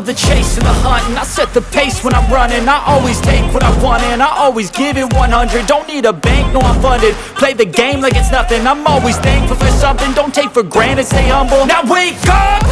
love the chase and the hunt, and I set the pace when I'm running. I always take what I want and I always give it 100. Don't need a bank, no I'm funded. Play the game like it's nothing. I'm always thankful for something. Don't take for granted, stay humble. Now wake up!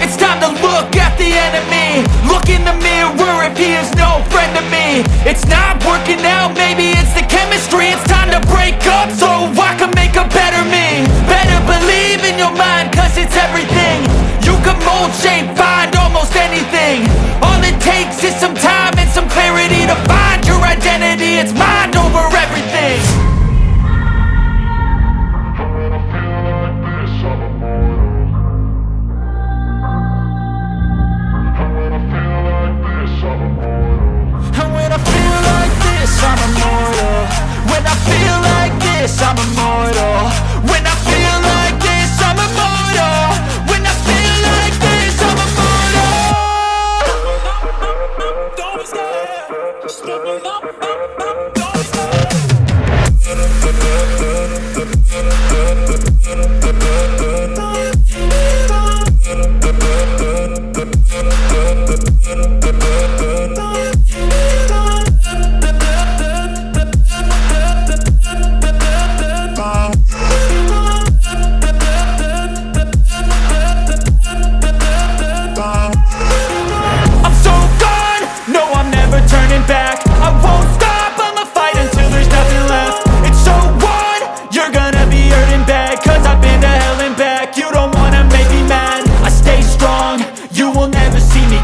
It's time to look at the enemy. Look in the mirror if he is no friend to me. It's not working out, maybe it's the chemistry. It's time to break up so I can make a better me. Better believe in your mind, cause it's everything. You can mold, shape, find almost anything. All it takes is some time and some clarity to find your identity. It's mind over everything. I'm immortal. When I feel like this, I'm immortal. When I feel like this, I'm immortal. When I feel like this, I'm immortal. Don't stop, just looking up, don't stop.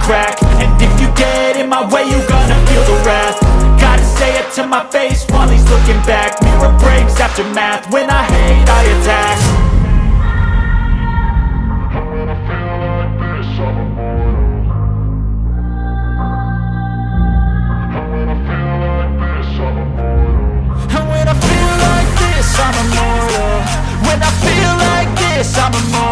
Crack. And if you get in my way, you gonna feel the wrath. Gotta say it to my face while he's looking back. Mirror breaks after math. When I hate, I attack. When I feel like this, I'm immortal. When I feel like this, I'm immortal. When I feel like this, I'm immortal. When I feel like this, I'm immortal.